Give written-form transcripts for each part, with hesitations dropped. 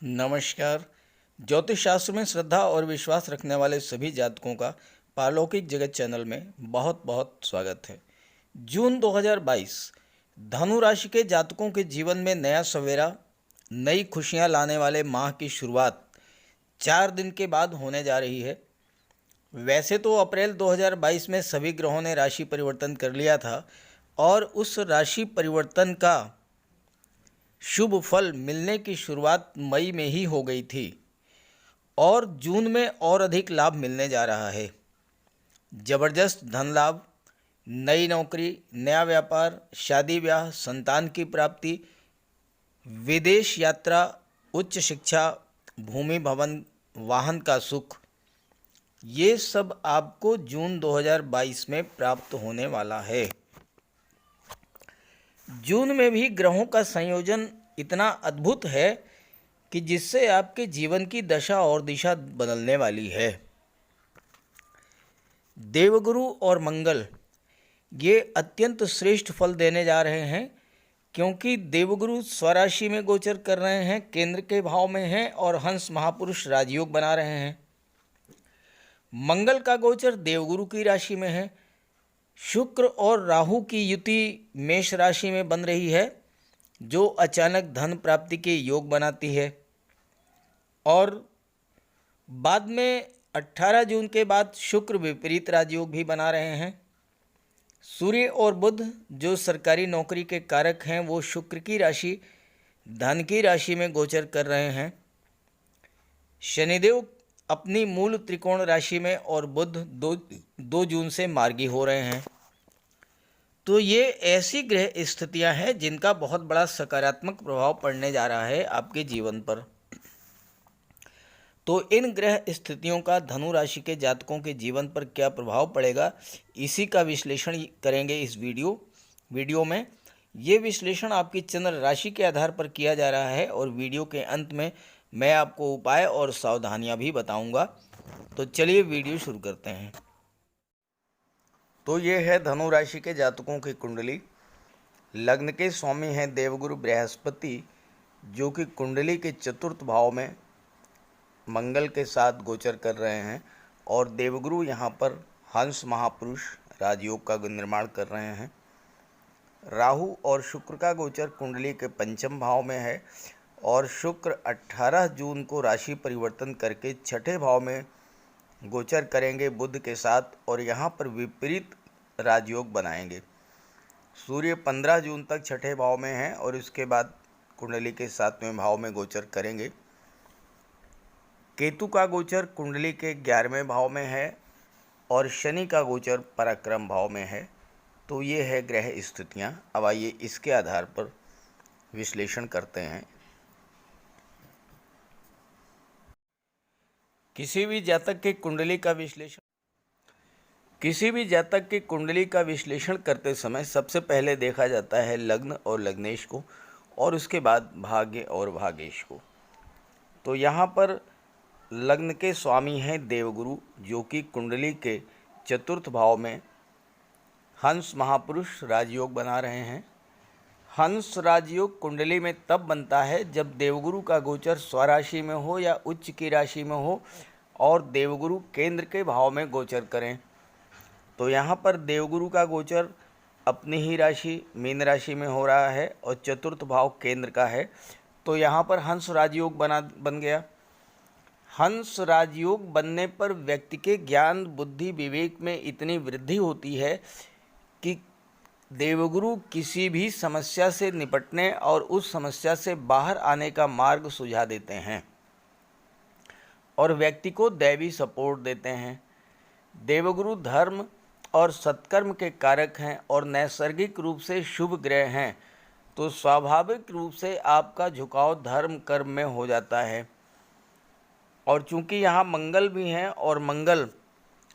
नमस्कार। ज्योतिष शास्त्र में श्रद्धा और विश्वास रखने वाले सभी जातकों का पारलौकिक जगत चैनल में बहुत बहुत स्वागत है। जून 2022 धनु राशि के जातकों के जीवन में नया सवेरा, नई खुशियां लाने वाले माह की शुरुआत 4 दिन के बाद होने जा रही है। वैसे तो अप्रैल 2022 में सभी ग्रहों ने राशि परिवर्तन कर लिया था और उस राशि परिवर्तन का शुभ फल मिलने की शुरुआत मई में ही हो गई थी और जून में और अधिक लाभ मिलने जा रहा है। जबरदस्त धन लाभ, नई नौकरी, नया व्यापार, शादी ब्याह, संतान की प्राप्ति, विदेश यात्रा, उच्च शिक्षा, भूमि भवन, वाहन का सुख, ये सब आपको जून 2022 में प्राप्त होने वाला है। जून में भी ग्रहों का संयोजन इतना अद्भुत है कि जिससे आपके जीवन की दशा और दिशा बदलने वाली है। देवगुरु और मंगल ये अत्यंत श्रेष्ठ फल देने जा रहे हैं, क्योंकि देवगुरु स्वराशि में गोचर कर रहे हैं, केंद्र के भाव में हैं और हंस महापुरुष राजयोग बना रहे हैं। मंगल का गोचर देवगुरु की राशि में है। शुक्र और राहु की युति मेष राशि में बन रही है, जो अचानक धन प्राप्ति के योग बनाती है। और बाद में 18 जून के बाद शुक्र विपरीत राजयोग भी बना रहे हैं। सूर्य और बुध जो सरकारी नौकरी के कारक हैं, वो शुक्र की राशि धन की राशि में गोचर कर रहे हैं। शनिदेव अपनी मूल त्रिकोण राशि में और बुध 2 जून से मार्गी हो रहे हैं। तो ये ऐसी ग्रह स्थितियां हैं जिनका बहुत बड़ा सकारात्मक प्रभाव पड़ने जा रहा है आपके जीवन पर। तो इन ग्रह स्थितियों का धनु राशि के जातकों के जीवन पर क्या प्रभाव पड़ेगा, इसी का विश्लेषण करेंगे इस वीडियो में। ये विश्लेषण आपकी चंद्र राशि के आधार पर किया जा रहा है और वीडियो के अंत में मैं आपको उपाय और सावधानियां भी बताऊंगा। तो चलिए वीडियो शुरू करते हैं। तो ये है धनु राशि के जातकों की कुंडली। लग्न के स्वामी हैं देवगुरु बृहस्पति, जो कि कुंडली के चतुर्थ भाव में मंगल के साथ गोचर कर रहे हैं और देवगुरु यहाँ पर हंस महापुरुष राजयोग का निर्माण कर रहे हैं। राहु और शुक्र का गोचर कुंडली के पंचम भाव में है और शुक्र 18 जून को राशि परिवर्तन करके छठे भाव में गोचर करेंगे बुध के साथ और यहाँ पर विपरीत राजयोग बनाएंगे। सूर्य 15 जून तक छठे भाव में है और इसके बाद कुंडली के 7वें भाव में गोचर करेंगे। केतु का गोचर कुंडली के 11वें भाव में है और शनि का गोचर पराक्रम भाव में है। तो ये है ग्रह स्थितियाँ। अब आइए इसके आधार पर विश्लेषण करते हैं। किसी भी जातक की कुंडली का विश्लेषण करते समय सबसे पहले देखा जाता है लग्न और लग्नेश को और उसके बाद भाग्य और भागेश को। तो यहाँ पर लग्न के स्वामी हैं देवगुरु, जो कि कुंडली के चतुर्थ भाव में हंस महापुरुष राजयोग बना रहे हैं। हंस राजयोग कुंडली में तब बनता है जब देवगुरु का गोचर स्वराशि में हो या उच्च की राशि में हो और देवगुरु केंद्र के भाव में गोचर करें। तो यहाँ पर देवगुरु का गोचर अपनी ही राशि मीन राशि में हो रहा है और चतुर्थ भाव केंद्र का है। तो यहाँ पर हंस राजयोग बन गया। हंस राजयोग बनने पर व्यक्ति के ज्ञान, बुद्धि, विवेक में इतनी वृद्धि होती है कि देवगुरु किसी भी समस्या से निपटने और उस समस्या से बाहर आने का मार्ग सुझा देते हैं और व्यक्ति को दैवी सपोर्ट देते हैं। देवगुरु धर्म और सत्कर्म के कारक हैं और नैसर्गिक रूप से शुभ ग्रह हैं। तो स्वाभाविक रूप से आपका झुकाव धर्म कर्म में हो जाता है। और चूंकि यहाँ मंगल भी हैं और मंगल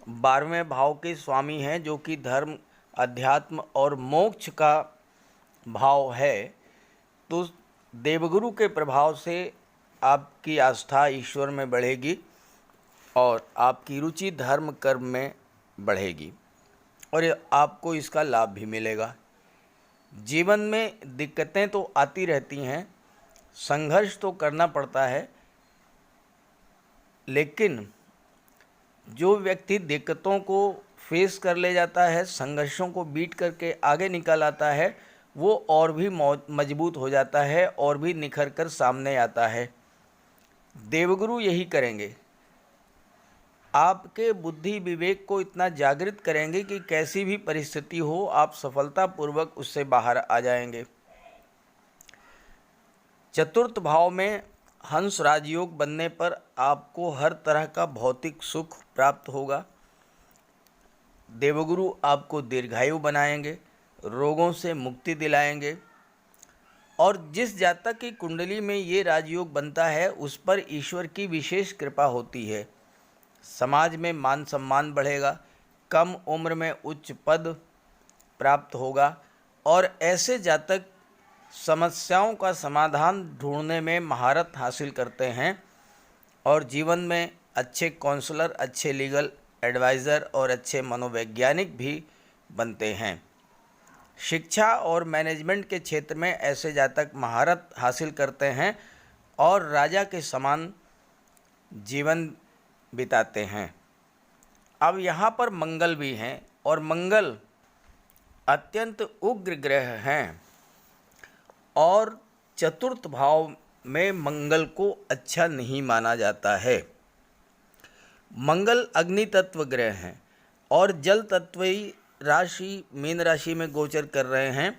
12वें भाव के स्वामी हैं, जो कि धर्म, अध्यात्म और मोक्ष का भाव है, तो देवगुरु के प्रभाव से आपकी आस्था ईश्वर में बढ़ेगी और आपकी रुचि धर्म कर्म में बढ़ेगी और आपको इसका लाभ भी मिलेगा। जीवन में दिक्कतें तो आती रहती हैं, संघर्ष तो करना पड़ता है, लेकिन जो व्यक्ति दिक्कतों को फेस कर ले जाता है, संघर्षों को बीट करके आगे निकल आता है, वो और भी मजबूत हो जाता है और भी निखर कर सामने आता है। देवगुरु यही करेंगे, आपके बुद्धि विवेक को इतना जागृत करेंगे कि कैसी भी परिस्थिति हो आप सफलतापूर्वक उससे बाहर आ जाएंगे। चतुर्थ भाव में हंस राजयोग बनने पर आपको हर तरह का भौतिक सुख प्राप्त होगा। देवगुरु आपको दीर्घायु बनाएंगे, रोगों से मुक्ति दिलाएंगे, और जिस जातक की कुंडली में ये राजयोग बनता है उस पर ईश्वर की विशेष कृपा होती है। समाज में मान सम्मान बढ़ेगा, कम उम्र में उच्च पद प्राप्त होगा, और ऐसे जातक समस्याओं का समाधान ढूंढने में महारत हासिल करते हैं और जीवन में अच्छे काउंसलर, अच्छे लीगल एडवाइज़र और अच्छे मनोवैज्ञानिक भी बनते हैं। शिक्षा और मैनेजमेंट के क्षेत्र में ऐसे जातक महारत हासिल करते हैं और राजा के समान जीवन बिताते हैं। अब यहाँ पर मंगल भी हैं, और मंगल अत्यंत उग्र ग्रह हैं, और चतुर्थ भाव में मंगल को अच्छा नहीं माना जाता है। मंगल अग्नि तत्व ग्रह हैं और जल तत्वी राशि मीन राशि में गोचर कर रहे हैं,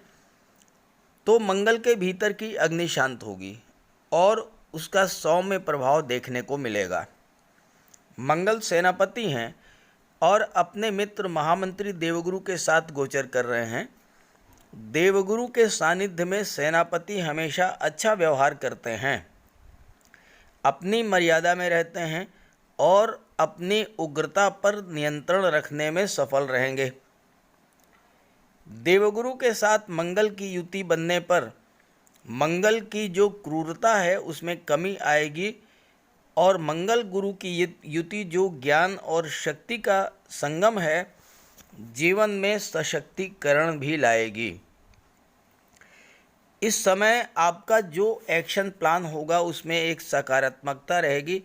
तो मंगल के भीतर की अग्नि शांत होगी और उसका सौम्य प्रभाव देखने को मिलेगा। मंगल सेनापति हैं और अपने मित्र महामंत्री देवगुरु के साथ गोचर कर रहे हैं। देवगुरु के सानिध्य में सेनापति हमेशा अच्छा व्यवहार करते हैं, अपनी मर्यादा में रहते हैं और अपनी उग्रता पर नियंत्रण रखने में सफल रहेंगे। देवगुरु के साथ मंगल की युति बनने पर मंगल की जो क्रूरता है उसमें कमी आएगी, और मंगल गुरु की युति जो ज्ञान और शक्ति का संगम है, जीवन में सशक्तिकरण भी लाएगी। इस समय आपका जो एक्शन प्लान होगा उसमें एक सकारात्मकता रहेगी।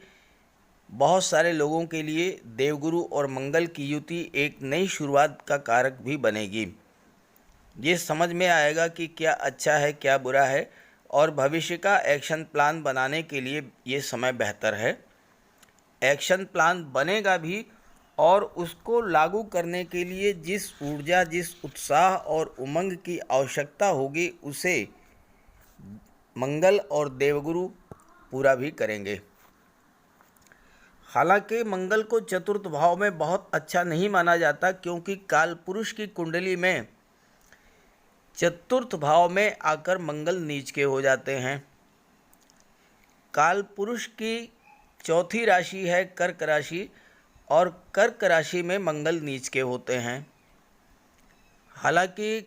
बहुत सारे लोगों के लिए देवगुरु और मंगल की युति एक नई शुरुआत का कारक भी बनेगी। ये समझ में आएगा कि क्या अच्छा है क्या बुरा है, और भविष्य का एक्शन प्लान बनाने के लिए ये समय बेहतर है। एक्शन प्लान बनेगा भी, और उसको लागू करने के लिए जिस ऊर्जा, जिस उत्साह और उमंग की आवश्यकता होगी उसे मंगल और देवगुरु पूरा भी करेंगे। हालांकि मंगल को चतुर्थ भाव में बहुत अच्छा नहीं माना जाता, क्योंकि काल पुरुष की कुंडली में चतुर्थ भाव में आकर मंगल नीच के हो जाते हैं। काल पुरुष की चौथी राशि है कर्क राशि, और कर्क राशि में मंगल नीच के होते हैं। हालांकि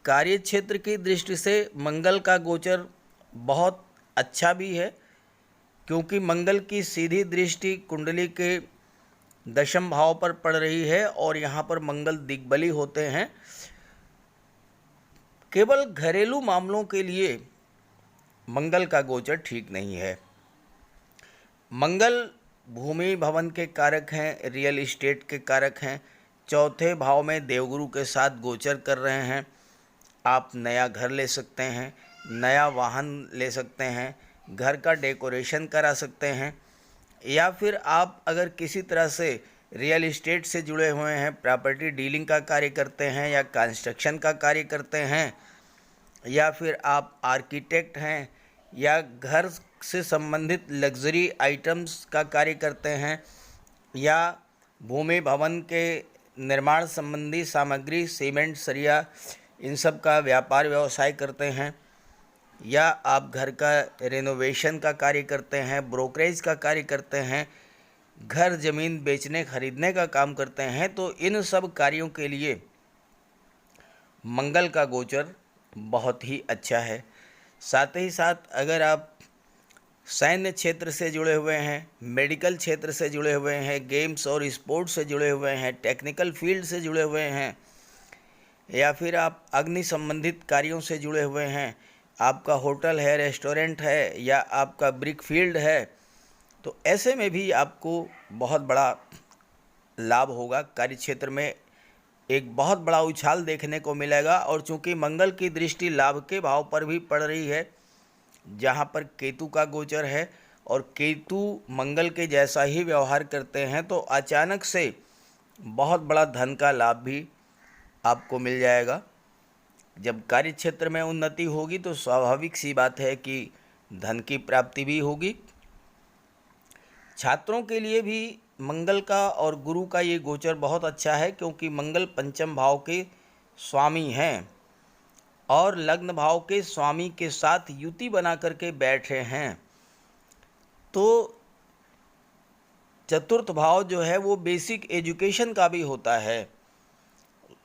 कार्य क्षेत्र की दृष्टि से मंगल का गोचर बहुत अच्छा भी है, क्योंकि मंगल की सीधी दृष्टि कुंडली के दशम भाव पर पड़ रही है और यहाँ पर मंगल दिग्बली होते हैं। केवल घरेलू मामलों के लिए मंगल का गोचर ठीक नहीं है। मंगल भूमि भवन के कारक हैं, रियल एस्टेट के कारक हैं। चौथे भाव में देवगुरु के साथ गोचर कर रहे हैं। आप नया घर ले सकते हैं, नया वाहन ले सकते हैं, घर का डेकोरेशन करा सकते हैं, या फिर आप अगर किसी तरह से रियल एस्टेट से जुड़े हुए हैं, प्रॉपर्टी डीलिंग का कार्य करते हैं या कंस्ट्रक्शन का कार्य करते हैं, या फिर आप आर्किटेक्ट हैं या घर से संबंधित लग्जरी आइटम्स का कार्य करते हैं, या भूमि भवन के निर्माण संबंधी सामग्री, सीमेंट, सरिया, इन सब का व्यापार व्यवसाय करते हैं, या आप घर का रेनोवेशन का कार्य करते हैं, ब्रोकरेज का कार्य करते हैं, घर ज़मीन बेचने खरीदने का काम करते हैं, तो इन सब कार्यों के लिए मंगल का गोचर बहुत ही अच्छा है। साथ ही साथ अगर आप सैन्य क्षेत्र से जुड़े हुए हैं, मेडिकल क्षेत्र से जुड़े हुए हैं, गेम्स और स्पोर्ट्स से जुड़े हुए हैं, टेक्निकल फील्ड से जुड़े हुए हैं, या फिर आप अग्नि संबंधित कार्यों से जुड़े हुए हैं, आपका होटल है, रेस्टोरेंट है या आपका ब्रिक फील्ड है, तो ऐसे में भी आपको बहुत बड़ा लाभ होगा। कार्य क्षेत्र में एक बहुत बड़ा उछाल देखने को मिलेगा। और चूंकि मंगल की दृष्टि लाभ के भाव पर भी पड़ रही है, जहाँ पर केतु का गोचर है, और केतु मंगल के जैसा ही व्यवहार करते हैं, तो अचानक से बहुत बड़ा धन का लाभ भी आपको मिल जाएगा। जब कार्य क्षेत्र में उन्नति होगी तो स्वाभाविक सी बात है कि धन की प्राप्ति भी होगी। छात्रों के लिए भी मंगल का और गुरु का ये गोचर बहुत अच्छा है, क्योंकि मंगल पंचम भाव के स्वामी हैं और लग्न भाव के स्वामी के साथ युति बना करके बैठे हैं। तो चतुर्थ भाव जो है वो बेसिक एजुकेशन का भी होता है।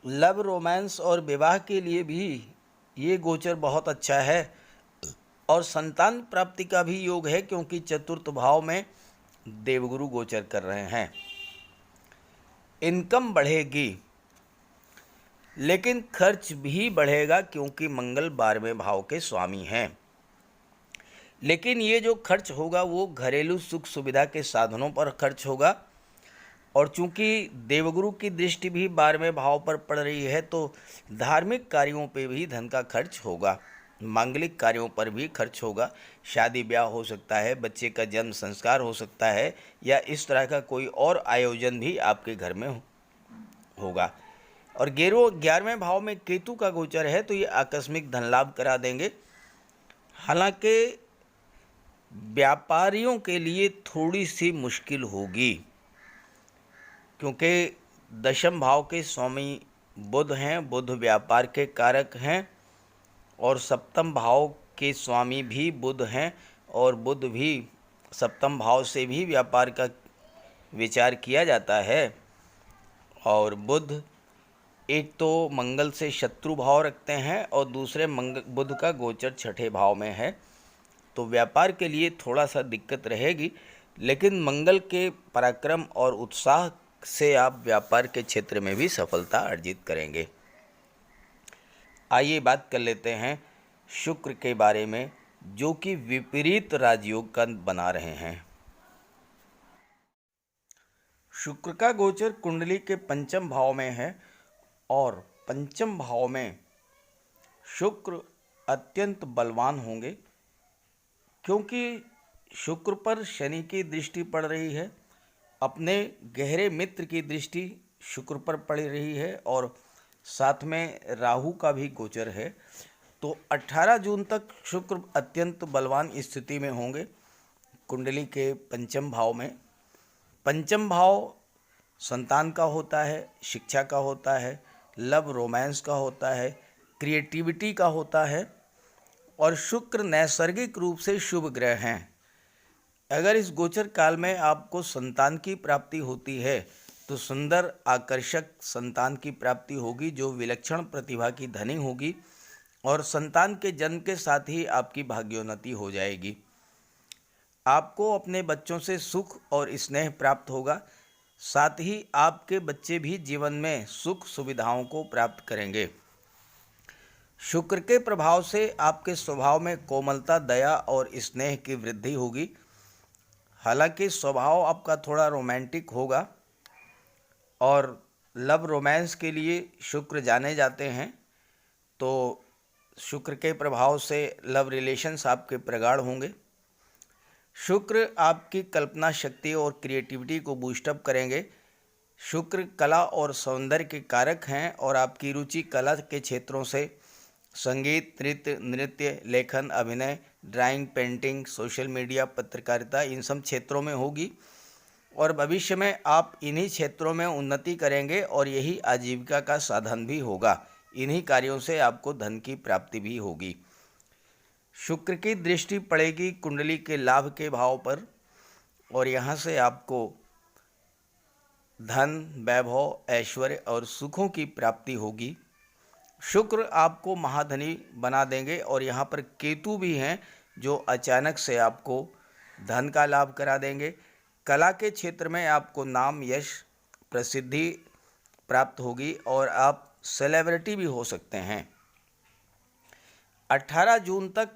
लव, रोमांस और विवाह के लिए भी ये गोचर बहुत अच्छा है, और संतान प्राप्ति का भी योग है, क्योंकि चतुर्थ भाव में देवगुरु गोचर कर रहे हैं। इनकम बढ़ेगी, लेकिन खर्च भी बढ़ेगा, क्योंकि मंगल 12वें भाव के स्वामी हैं। लेकिन ये जो खर्च होगा वो घरेलू सुख सुविधा के साधनों पर खर्च होगा। और चूंकि देवगुरु की दृष्टि भी 12वें भाव पर पड़ रही है, तो धार्मिक कार्यों पे भी धन का खर्च होगा, मांगलिक कार्यों पर भी खर्च होगा। शादी ब्याह हो सकता है, बच्चे का जन्म संस्कार हो सकता है, या इस तरह का कोई और आयोजन भी आपके घर में होगा। और 11वें भाव में केतु का गोचर है, तो ये आकस्मिक धन लाभ करा देंगे। हालांकि व्यापारियों के लिए थोड़ी सी मुश्किल होगी, क्योंकि दशम भाव के स्वामी बुध हैं, बुध व्यापार के कारक हैं, और सप्तम भाव के स्वामी भी बुध हैं, और बुध भी सप्तम भाव से भी व्यापार का विचार किया जाता है। और बुध एक तो मंगल से शत्रु भाव रखते हैं, और दूसरे बुध का गोचर छठे भाव में है, तो व्यापार के लिए थोड़ा सा दिक्कत रहेगी। लेकिन मंगल के पराक्रम और उत्साह से आप व्यापार के क्षेत्र में भी सफलता अर्जित करेंगे। आइए बात कर लेते हैं शुक्र के बारे में, जो कि विपरीत राजयोग का बना रहे हैं। शुक्र का गोचर कुंडली के पंचम भाव में है, और पंचम भाव में शुक्र अत्यंत बलवान होंगे, क्योंकि शुक्र पर शनि की दृष्टि पड़ रही है, अपने गहरे मित्र की दृष्टि शुक्र पर पड़ रही है, और साथ में राहु का भी गोचर है। तो 18 जून तक शुक्र अत्यंत बलवान स्थिति में होंगे कुंडली के पंचम भाव में। पंचम भाव संतान का होता है, शिक्षा का होता है, लव रोमांस का होता है, क्रिएटिविटी का होता है, और शुक्र नैसर्गिक रूप से शुभ ग्रह हैं। अगर इस गोचर काल में आपको संतान की प्राप्ति होती है, तो सुंदर आकर्षक संतान की प्राप्ति होगी, जो विलक्षण प्रतिभा की धनी होगी, और संतान के जन्म के साथ ही आपकी भाग्योन्नति हो जाएगी। आपको अपने बच्चों से सुख और स्नेह प्राप्त होगा, साथ ही आपके बच्चे भी जीवन में सुख सुविधाओं को प्राप्त करेंगे। शुक्र के प्रभाव से आपके स्वभाव में कोमलता, दया और स्नेह की वृद्धि होगी। हालांकि स्वभाव आपका थोड़ा रोमांटिक होगा, और लव रोमांस के लिए शुक्र जाने जाते हैं, तो शुक्र के प्रभाव से लव रिलेशंस आपके प्रगाढ़ होंगे। शुक्र आपकी कल्पना शक्ति और क्रिएटिविटी को बूस्टअप करेंगे। शुक्र कला और सौंदर्य के कारक हैं, और आपकी रुचि कला के क्षेत्रों से संगीत, नृत्य, लेखन, अभिनय, ड्राइंग, पेंटिंग, सोशल मीडिया, पत्रकारिता, इन सब क्षेत्रों में होगी, और भविष्य में आप इन्हीं क्षेत्रों में उन्नति करेंगे, और यही आजीविका का साधन भी होगा। इन्हीं कार्यों से आपको धन की प्राप्ति भी होगी। शुक्र की दृष्टि पड़ेगी कुंडली के लाभ के भाव पर, और यहाँ से आपको धन, वैभव, ऐश्वर्य और सुखों की प्राप्ति होगी। शुक्र आपको महाधनी बना देंगे, और यहाँ पर केतु भी हैं, जो अचानक से आपको धन का लाभ करा देंगे। कला के क्षेत्र में आपको नाम, यश, प्रसिद्धि प्राप्त होगी, और आप सेलिब्रिटी भी हो सकते हैं। 18 जून तक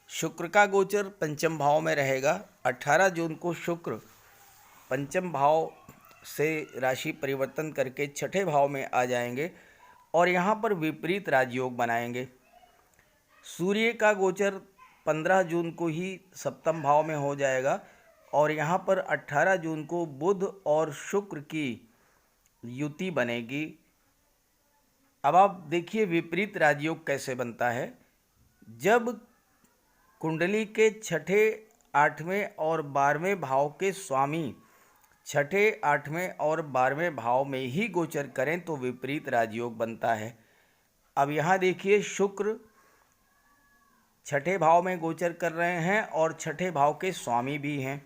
शुक्र का गोचर पंचम भाव में रहेगा। 18 जून को शुक्र पंचम भाव से राशि परिवर्तन करके छठे भाव में आ जाएंगे और यहाँ पर विपरीत राजयोग बनाएंगे। सूर्य का गोचर 15 जून को ही सप्तम भाव में हो जाएगा और यहाँ पर 18 जून को बुध और शुक्र की युति बनेगी। अब आप देखिए विपरीत राजयोग कैसे बनता है। जब कुंडली के छठे, आठवें और 12वें भाव के स्वामी छठे, आठवें और 12वें भाव में ही गोचर करें तो विपरीत राजयोग बनता है। अब यहाँ देखिए शुक्र छठे भाव में गोचर कर रहे हैं और छठे भाव के स्वामी भी हैं।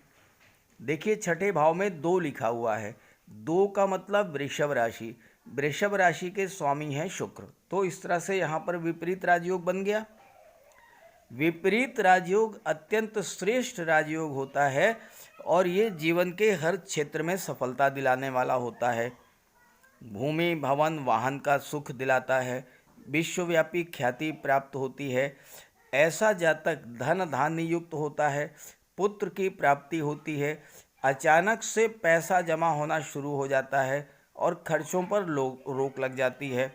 देखिए छठे भाव में 2 लिखा हुआ है, 2 का मतलब वृषभ राशि, वृषभ राशि के स्वामी हैं शुक्र। तो इस तरह से यहाँ पर विपरीत राजयोग बन गया। विपरीत राजयोग अत्यंत श्रेष्ठ राजयोग होता है और ये जीवन के हर क्षेत्र में सफलता दिलाने वाला होता है। भूमि, भवन, वाहन का सुख दिलाता है, विश्वव्यापी ख्याति प्राप्त होती है। ऐसा जातक धन धान्य युक्त होता है, पुत्र की प्राप्ति होती है, अचानक से पैसा जमा होना शुरू हो जाता है और खर्चों पर रोक लग जाती है।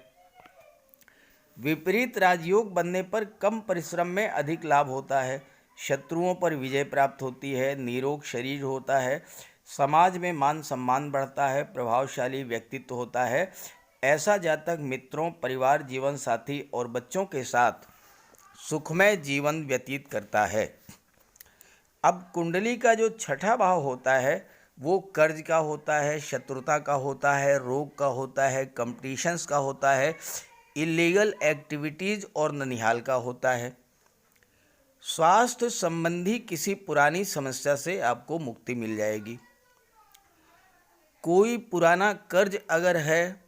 विपरीत राजयोग बनने पर कम परिश्रम में अधिक लाभ होता है, शत्रुओं पर विजय प्राप्त होती है, निरोग शरीर होता है, समाज में मान सम्मान बढ़ता है, प्रभावशाली व्यक्तित्व होता है। ऐसा जातक मित्रों, परिवार, जीवन साथी और बच्चों के साथ सुखमय जीवन व्यतीत करता है। अब कुंडली का जो छठा भाव होता है वो कर्ज का होता है, शत्रुता का होता है, रोग का होता है, कंपटीशंस का होता है, इलीगल एक्टिविटीज़ और ननिहाल का होता है। स्वास्थ्य संबंधी किसी पुरानी समस्या से आपको मुक्ति मिल जाएगी। कोई पुराना कर्ज अगर है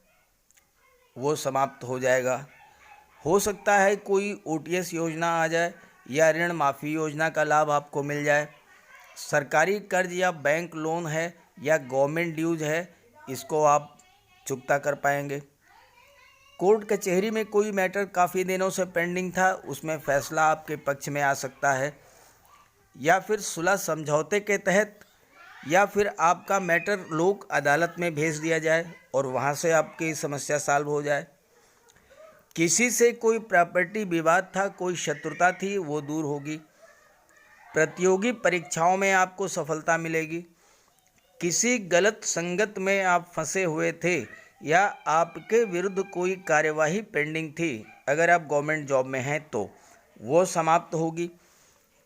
वो समाप्त हो जाएगा। हो सकता है कोई ओटीएस योजना आ जाए या ऋण माफ़ी योजना का लाभ आपको मिल जाए। सरकारी कर्ज या बैंक लोन है या गवर्नमेंट ड्यूज है, इसको आप चुकता कर पाएंगे। कोर्ट कचहरी में कोई मैटर काफ़ी दिनों से पेंडिंग था, उसमें फ़ैसला आपके पक्ष में आ सकता है, या फिर सुलह समझौते के तहत, या फिर आपका मैटर लोक अदालत में भेज दिया जाए और वहाँ से आपकी समस्या सॉल्व हो जाए। किसी से कोई प्रॉपर्टी विवाद था, कोई शत्रुता थी, वो दूर होगी। प्रतियोगी परीक्षाओं में आपको सफलता मिलेगी। किसी गलत संगत में आप फंसे हुए थे या आपके विरुद्ध कोई कार्यवाही पेंडिंग थी, अगर आप गवर्नमेंट जॉब में हैं तो वो समाप्त होगी।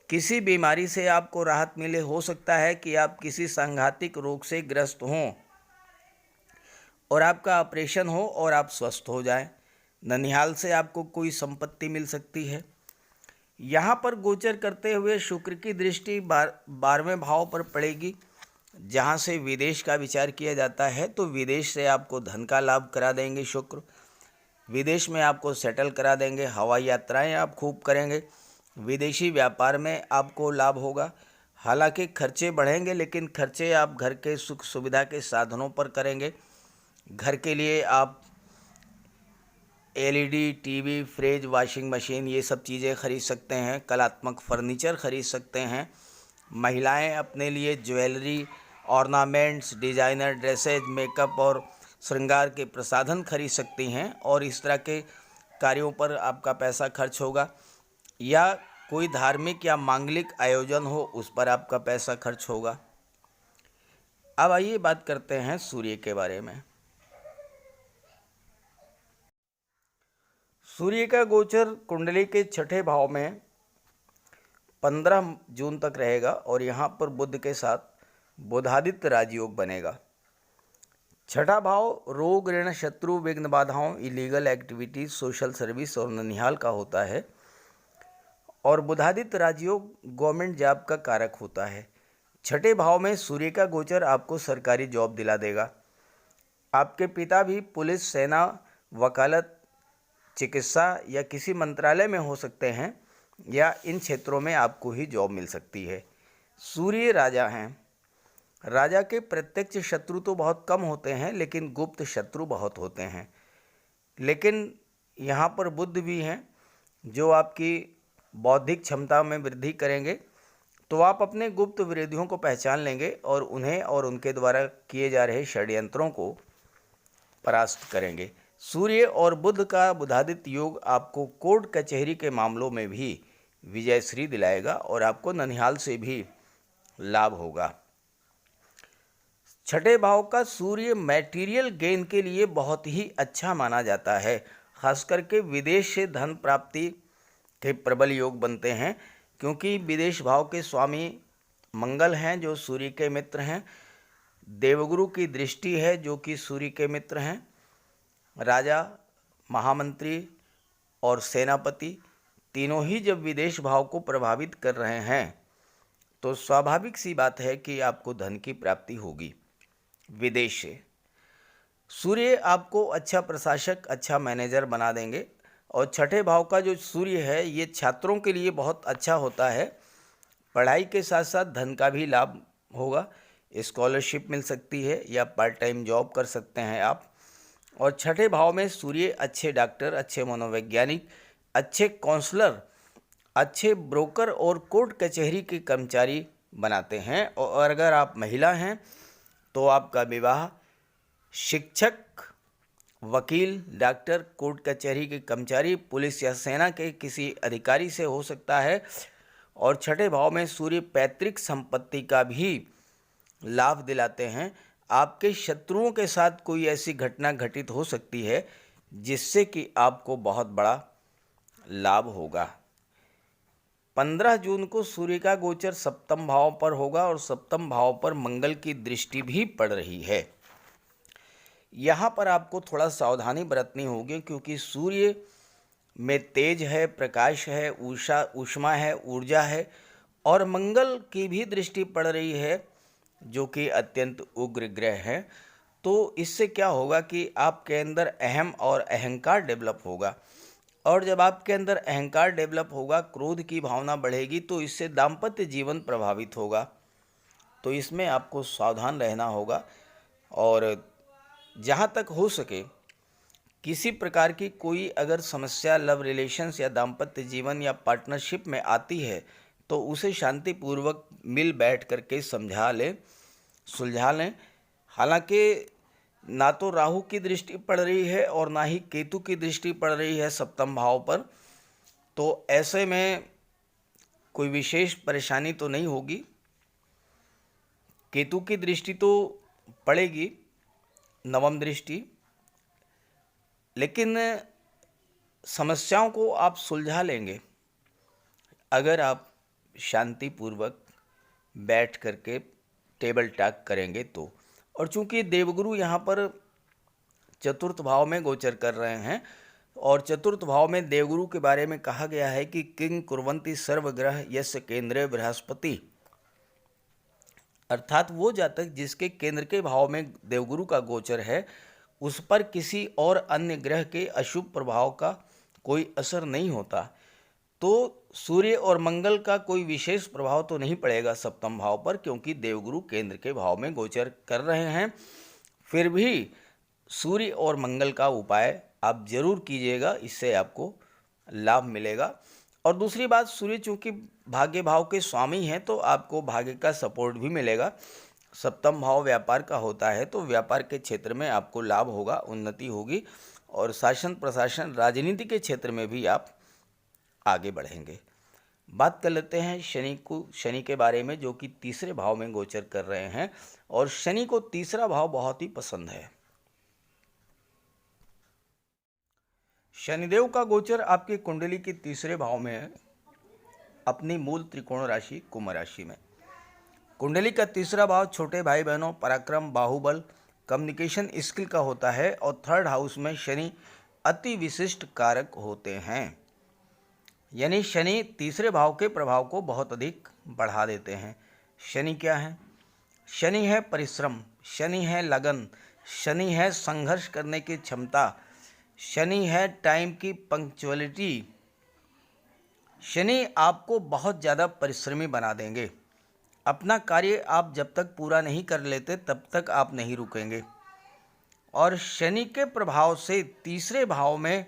किसी बीमारी से आपको राहत मिले, हो सकता है कि आप किसी सांघातिक रोग से ग्रस्त हों और आपका ऑपरेशन हो और आप स्वस्थ हो जाएं। ननिहाल से आपको कोई संपत्ति मिल सकती है। यहाँ पर गोचर करते हुए शुक्र की दृष्टि 12वें भाव पर पड़ेगी, जहाँ से विदेश का विचार किया जाता है। तो विदेश से आपको धन का लाभ करा देंगे शुक्र, विदेश में आपको सेटल करा देंगे। हवाई यात्राएं आप खूब करेंगे, विदेशी व्यापार में आपको लाभ होगा। हालांकि खर्चे बढ़ेंगे, लेकिन खर्चे आप घर के सुख सुविधा के साधनों पर करेंगे। घर के लिए आप LED TV, fridge, washing machine, ये सब चीज़ें खरीद सकते हैं। कलात्मक फर्नीचर खरीद सकते हैं। महिलाएं अपने लिए jewellery, ornaments, designer dresses, makeup और श्रृंगार के प्रसाधन खरीद सकती हैं और इस तरह के कार्यों पर आपका पैसा खर्च होगा। या कोई धार्मिक या मांगलिक आयोजन हो, उस पर आपका पैसा खर्च होगा। अब आइए बात करते हैं सूर्य के बारे में। सूर्य का गोचर कुंडली के छठे भाव में 15 जून तक रहेगा और यहाँ पर बुध के साथ बुधादित्य राजयोग बनेगा। छठा भाव रोग, ऋण, शत्रु, विघ्न, बाधाओं, इलीगल एक्टिविटीज, सोशल सर्विस और ननिहाल का होता है और बुधादित्य राजयोग गवर्नमेंट जॉब का कारक होता है। छठे भाव में सूर्य का गोचर आपको सरकारी जॉब दिला देगा। आपके पिता भी पुलिस, सेना, वकालत, चिकित्सा या किसी मंत्रालय में हो सकते हैं या इन क्षेत्रों में आपको ही जॉब मिल सकती है। सूर्य राजा हैं। राजा के प्रत्यक्ष शत्रु तो बहुत कम होते हैं, लेकिन गुप्त शत्रु बहुत होते हैं। लेकिन यहाँ पर बुध भी हैं। जो आपकी बौद्धिक क्षमता में वृद्धि करेंगे। तो आप अपने गुप्त विरोधियों को पहचान लेंगे और उन्हें और उनके द्वारा किए जा रहे षड्यंत्रों को परास्त करेंगे। सूर्य और बुध का बुधादित्य योग आपको कोर्ट कचहरी के मामलों में भी विजयश्री दिलाएगा और आपको ननिहाल से भी लाभ होगा। छठे भाव का सूर्य मैटीरियल गेन के लिए बहुत ही अच्छा माना जाता है। खास करके विदेश से धन प्राप्ति के प्रबल योग बनते हैं, क्योंकि विदेश भाव के स्वामी मंगल हैं जो सूर्य के मित्र हैं। देवगुरु की दृष्टि है जो कि सूर्य के मित्र हैं। राजा, महामंत्री और सेनापति तीनों ही जब विदेश भाव को प्रभावित कर रहे हैं तो स्वाभाविक सी बात है कि आपको धन की प्राप्ति होगी विदेश से। सूर्य आपको अच्छा प्रशासक, अच्छा मैनेजर बना देंगे। और छठे भाव का जो सूर्य है ये छात्रों के लिए बहुत अच्छा होता है। पढ़ाई के साथ साथ धन का भी लाभ होगा, स्कॉलरशिप मिल सकती है या पार्ट टाइम जॉब कर सकते हैं आप। और छठे भाव में सूर्य अच्छे डॉक्टर, अच्छे मनोवैज्ञानिक, अच्छे काउंसलर, अच्छे ब्रोकर और कोर्ट कचहरी के कर्मचारी बनाते हैं। और अगर आप महिला हैं तो आपका विवाह शिक्षक, वकील, डॉक्टर, कोर्ट कचहरी के कर्मचारी, पुलिस या सेना के किसी अधिकारी से हो सकता है। और छठे भाव में सूर्य पैतृक संपत्ति का भी लाभ दिलाते हैं। आपके शत्रुओं के साथ कोई ऐसी घटना घटित हो सकती है जिससे कि आपको बहुत बड़ा लाभ होगा। 15 जून को सूर्य का गोचर सप्तम भाव पर होगा और सप्तम भाव पर मंगल की दृष्टि भी पड़ रही है। यहाँ पर आपको थोड़ा सावधानी बरतनी होगी, क्योंकि सूर्य में तेज है, प्रकाश है, ऊष्मा है, ऊर्जा है। और मंगल की भी दृष्टि पड़ रही है जो कि अत्यंत उग्र ग्रह है। तो इससे क्या होगा कि आपके अंदर अहम और अहंकार डेवलप होगा। और जब आपके अंदर अहंकार डेवलप होगा, क्रोध की भावना बढ़ेगी, तो इससे दाम्पत्य जीवन प्रभावित होगा। तो इसमें आपको सावधान रहना होगा। और जहाँ तक हो सके किसी प्रकार की कोई अगर समस्या लव रिलेशंस या दाम्पत्य जीवन या पार्टनरशिप में आती है तो उसे शांतिपूर्वक मिल बैठ करके समझा लें, सुलझा लें। हालांकि ना तो राहु की दृष्टि पड़ रही है और ना ही केतु की दृष्टि पड़ रही है सप्तम भाव पर, तो ऐसे में कोई विशेष परेशानी तो नहीं होगी। केतु की दृष्टि तो पड़ेगी, नवम दृष्टि, लेकिन समस्याओं को आप सुलझा लेंगे अगर आप शांतिपूर्वक बैठ करके टेबल टॉक करेंगे तो। और चूंकि देवगुरु यहाँ पर चतुर्थ भाव में गोचर कर रहे हैं और चतुर्थ भाव में देवगुरु के बारे में कहा गया है कि किंग कुर्वन्ति सर्वग्रह यस्य केंद्रे बृहस्पति, अर्थात वो जातक जिसके केंद्र के भाव में देवगुरु का गोचर है उस पर किसी और अन्य ग्रह के अशुभ प्रभाव का कोई असर नहीं होता। तो सूर्य और मंगल का कोई विशेष प्रभाव तो नहीं पड़ेगा सप्तम भाव पर, क्योंकि देवगुरु केंद्र के भाव में गोचर कर रहे हैं। फिर भी सूर्य और मंगल का उपाय आप जरूर कीजिएगा, इससे आपको लाभ मिलेगा। और दूसरी बात, सूर्य चूँकि भाग्य भाव के स्वामी हैं तो आपको भाग्य का सपोर्ट भी मिलेगा। सप्तम भाव व्यापार का होता है तो व्यापार के क्षेत्र में आपको लाभ होगा, उन्नति होगी। और शासन प्रशासन, राजनीति के क्षेत्र में भी आप आगे बढ़ेंगे। बात कर लेते हैं शनि के बारे में, जो कि तीसरे भाव में गोचर कर रहे हैं। और शनि को तीसरा भाव बहुत ही पसंद है। शनिदेव का गोचर आपकी कुंडली के तीसरे भाव में है, अपनी मूल त्रिकोण राशि कुंभ राशि में। कुंडली का तीसरा भाव छोटे भाई बहनों, पराक्रम, बाहुबल, कम्युनिकेशन स्किल का होता है। और थर्ड हाउस में शनि अति विशिष्ट कारक होते हैं, यानी शनि तीसरे भाव के प्रभाव को बहुत अधिक बढ़ा देते हैं। शनि क्या है? शनि है परिश्रम, शनि है लगन, शनि है संघर्ष करने की क्षमता, शनि है टाइम की पंक्चुअलिटी। शनि आपको बहुत ज़्यादा परिश्रमी बना देंगे। अपना कार्य आप जब तक पूरा नहीं कर लेते तब तक आप नहीं रुकेंगे। और शनि के प्रभाव से तीसरे भाव में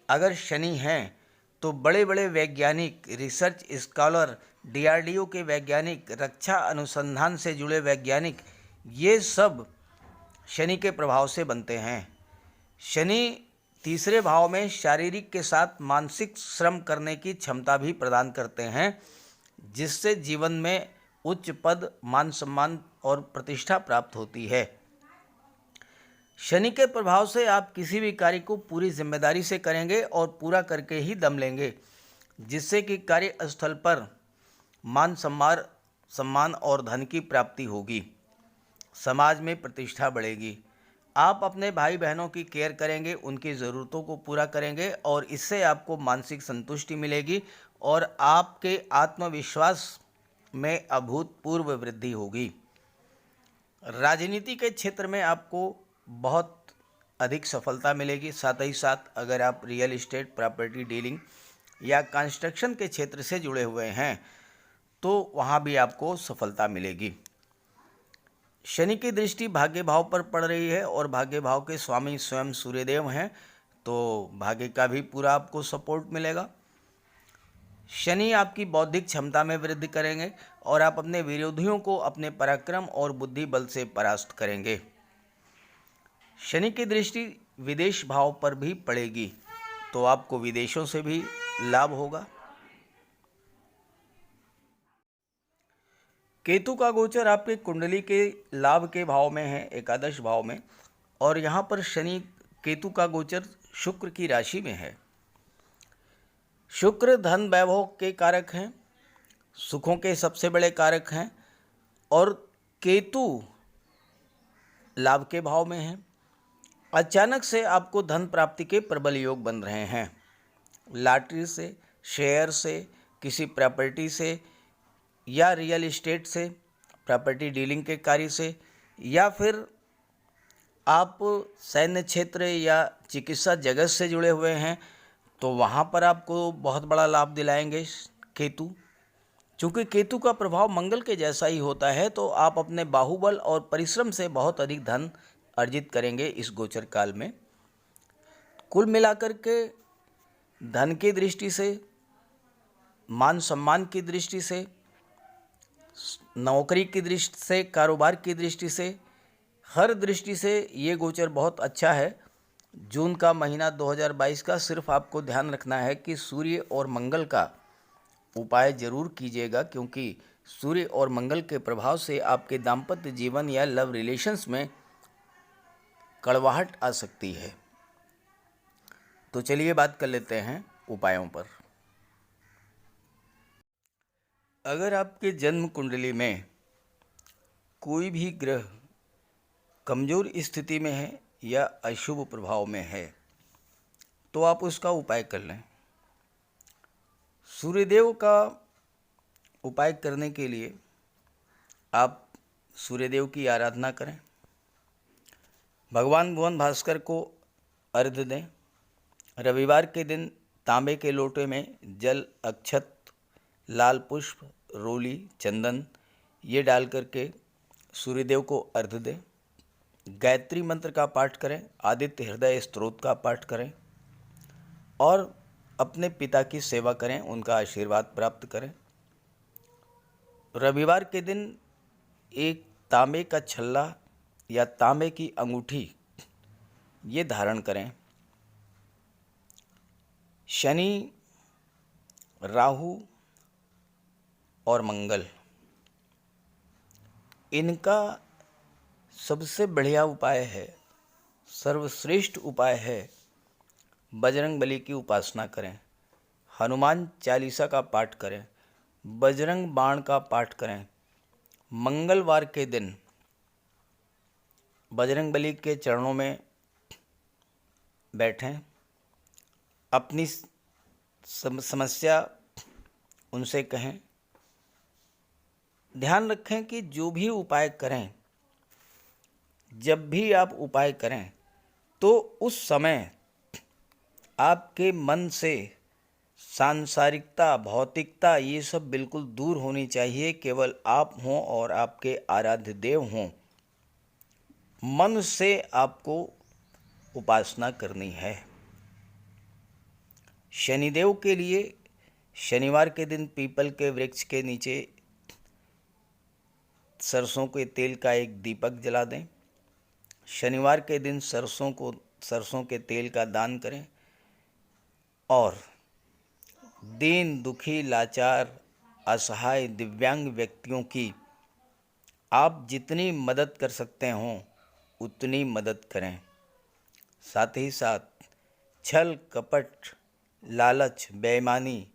अगर शनि हैं तो बड़े बड़े वैज्ञानिक, रिसर्च स्कॉलर, डीआरडीओ के वैज्ञानिक, रक्षा अनुसंधान से जुड़े वैज्ञानिक, ये सब शनि के प्रभाव से बनते हैं। शनि तीसरे भाव में शारीरिक के साथ मानसिक श्रम करने की क्षमता भी प्रदान करते हैं, जिससे जीवन में उच्च पद, मान सम्मान और प्रतिष्ठा प्राप्त होती है। शनि के प्रभाव से आप किसी भी कार्य को पूरी जिम्मेदारी से करेंगे और पूरा करके ही दम लेंगे, जिससे कि कार्यस्थल पर मान सम्मान और धन की प्राप्ति होगी। समाज में प्रतिष्ठा बढ़ेगी। आप अपने भाई बहनों की केयर करेंगे, उनकी ज़रूरतों को पूरा करेंगे और इससे आपको मानसिक संतुष्टि मिलेगी और आपके आत्मविश्वास में अभूतपूर्व वृद्धि होगी। राजनीति के क्षेत्र में आपको बहुत अधिक सफलता मिलेगी। साथ ही साथ अगर आप रियल एस्टेट, प्रॉपर्टी डीलिंग या कंस्ट्रक्शन के क्षेत्र से जुड़े हुए हैं तो वहाँ भी आपको सफलता मिलेगी। शनि की दृष्टि भाग्य भाव पर पड़ रही है और भाग्य भाव के स्वामी स्वयं सूर्यदेव हैं, तो भाग्य का भी पूरा आपको सपोर्ट मिलेगा। शनि आपकी बौद्धिक क्षमता में वृद्धि करेंगे और आप अपने विरोधियों को अपने पराक्रम और बुद्धि बल से परास्त करेंगे। शनि की दृष्टि विदेश भाव पर भी पड़ेगी, तो आपको विदेशों से भी लाभ होगा। केतु का गोचर आपके कुंडली के लाभ के भाव में है, एकादश भाव में, और यहाँ पर शनि केतु का गोचर शुक्र की राशि में है। शुक्र धन वैभव के कारक हैं, सुखों के सबसे बड़े कारक हैं, और केतु लाभ के भाव में है। अचानक से आपको धन प्राप्ति के प्रबल योग बन रहे हैं। लॉटरी से, शेयर से, किसी प्रॉपर्टी से या रियल एस्टेट से, प्रॉपर्टी डीलिंग के कार्य से, या फिर आप सैन्य क्षेत्र या चिकित्सा जगत से जुड़े हुए हैं तो वहाँ पर आपको बहुत बड़ा लाभ दिलाएंगे केतु। चूँकि केतु का प्रभाव मंगल के जैसा ही होता है तो आप अपने बाहुबल और परिश्रम से बहुत अधिक धन अर्जित करेंगे इस गोचर काल में। कुल मिलाकर के धन की दृष्टि से, मान सम्मान की दृष्टि से, नौकरी की दृष्टि से, कारोबार की दृष्टि से, हर दृष्टि से ये गोचर बहुत अच्छा है। जून का महीना 2022 का सिर्फ आपको ध्यान रखना है कि सूर्य और मंगल का उपाय जरूर कीजिएगा, क्योंकि सूर्य और मंगल के प्रभाव से आपके दाम्पत्य जीवन या लव रिलेशंस में कड़वाहट आ सकती है। तो चलिए बात कर लेते हैं उपायों पर। अगर आपके जन्म कुंडली में कोई भी ग्रह कमज़ोर स्थिति में है या अशुभ प्रभाव में है तो आप उसका उपाय कर लें। सूर्यदेव का उपाय करने के लिए आप सूर्यदेव की आराधना करें, भगवान भुवन भास्कर को अर्घ्य दें। रविवार के दिन तांबे के लोटे में जल, अक्षत, लाल पुष्प, रोली, चंदन ये डाल करके सूर्यदेव को अर्घ्य दें। गायत्री मंत्र का पाठ करें, आदित्य हृदय स्तोत्र का पाठ करें और अपने पिता की सेवा करें, उनका आशीर्वाद प्राप्त करें। रविवार के दिन एक तांबे का छल्ला या तांबे की अंगूठी ये धारण करें। शनि, राहु और मंगल, इनका सबसे बढ़िया उपाय है, सर्वश्रेष्ठ उपाय है, बजरंग बली की उपासना करें, हनुमान चालीसा का पाठ करें, बजरंग बाण का पाठ करें। मंगलवार के दिन बजरंग बली के चरणों में बैठें, अपनी समस्या उनसे कहें। ध्यान रखें कि जो भी उपाय करें, जब भी आप उपाय करें तो उस समय आपके मन से सांसारिकता, भौतिकता ये सब बिल्कुल दूर होनी चाहिए। केवल आप हों और आपके आराध्य देव हों। मन से आपको उपासना करनी है। शनिदेव के लिए शनिवार के दिन पीपल के वृक्ष के नीचे सरसों के तेल का एक दीपक जला दें। शनिवार के दिन सरसों के तेल का दान करें और दीन दुखी लाचार असहाय दिव्यांग व्यक्तियों की आप जितनी मदद कर सकते हों उतनी मदद करें। साथ ही साथ छल कपट लालच बेईमानी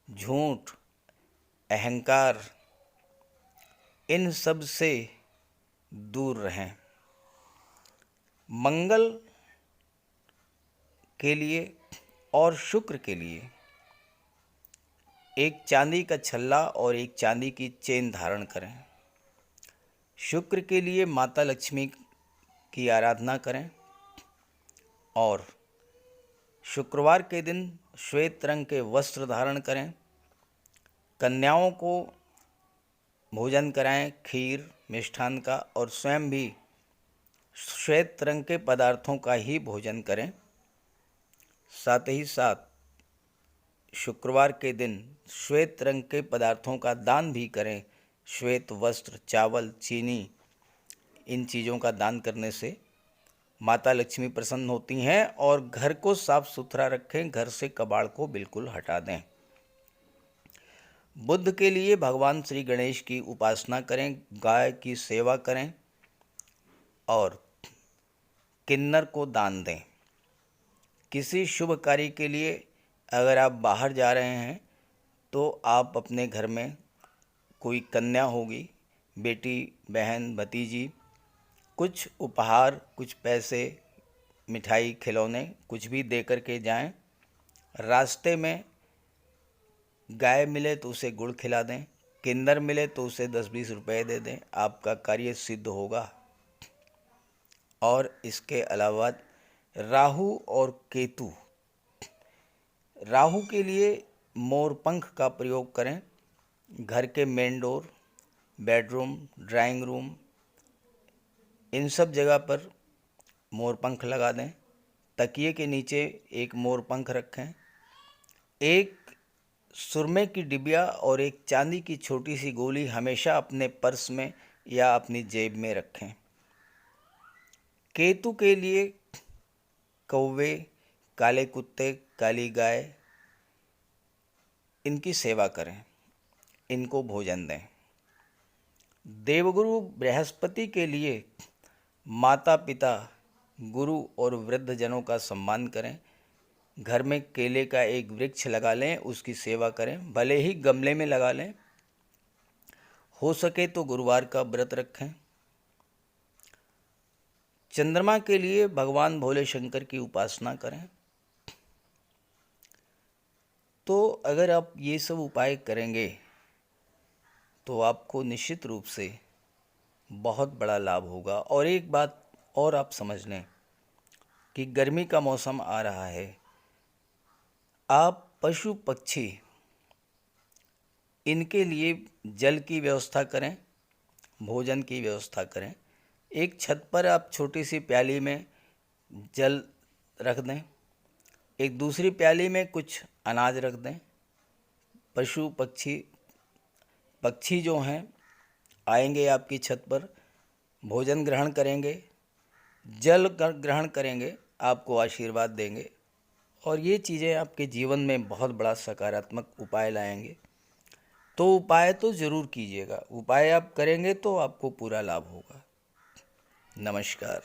झूठ अहंकार इन सब से दूर रहें। मंगल के लिए और शुक्र के लिए एक चांदी का छल्ला और एक चांदी की चेन धारण करें। शुक्र के लिए माता लक्ष्मी की आराधना करें और शुक्रवार के दिन श्वेत रंग के वस्त्र धारण करें। कन्याओं को भोजन कराएं खीर मिष्ठान का और स्वयं भी श्वेत रंग के पदार्थों का ही भोजन करें। साथ ही साथ शुक्रवार के दिन श्वेत रंग के पदार्थों का दान भी करें। श्वेत वस्त्र चावल चीनी इन चीज़ों का दान करने से माता लक्ष्मी प्रसन्न होती हैं और घर को साफ सुथरा रखें। घर से कबाड़ को बिल्कुल हटा दें। बुध के लिए भगवान श्री गणेश की उपासना करें, गाय की सेवा करें और किन्नर को दान दें। किसी शुभ कार्य के लिए अगर आप बाहर जा रहे हैं तो आप अपने घर में कोई कन्या होगी, बेटी बहन भतीजी, कुछ उपहार कुछ पैसे मिठाई खिलौने कुछ भी दे कर के जाएं। रास्ते में गाय मिले तो उसे गुड़ खिला दें, किन्नर मिले तो उसे 10-20 रुपए दे दें, आपका कार्य सिद्ध होगा। और इसके अलावा राहु और केतु, राहु के लिए मोर पंख का प्रयोग करें। घर के main door bedroom drawing room in सब जगह पर मोर पंख लगा दें। तकिए के नीचे एक मोर पंख रखें। एक सुरमे की डिबिया और एक चांदी की छोटी सी गोली हमेशा अपने पर्स में या अपनी जेब में रखें। केतु के लिए कौवे काले कुत्ते काली गाय इनकी सेवा करें, इनको भोजन दें। देवगुरु बृहस्पति के लिए माता पिता गुरु और वृद्धजनों का सम्मान करें। घर में केले का एक वृक्ष लगा लें, उसकी सेवा करें, भले ही गमले में लगा लें। हो सके तो गुरुवार का व्रत रखें। चंद्रमा के लिए भगवान भोले शंकर की उपासना करें। तो अगर आप ये सब उपाय करेंगे तो आपको निश्चित रूप से बहुत बड़ा लाभ होगा। और एक बात और आप समझ लें कि गर्मी का मौसम आ रहा है। आप पशु पक्षी इनके लिए जल की व्यवस्था करें, भोजन की व्यवस्था करें। एक छत पर आप छोटी सी प्याली में जल रख दें, एक दूसरी प्याली में कुछ अनाज रख दें। पशु पक्षी जो हैं आएंगे आपकी छत पर, भोजन ग्रहण करेंगे, जल ग्रहण करेंगे, आपको आशीर्वाद देंगे और ये चीज़ें आपके जीवन में बहुत बड़ा सकारात्मक उपाय लाएंगे। तो उपाय तो ज़रूर कीजिएगा। उपाय आप करेंगे तो आपको पूरा लाभ होगा। नमस्कार।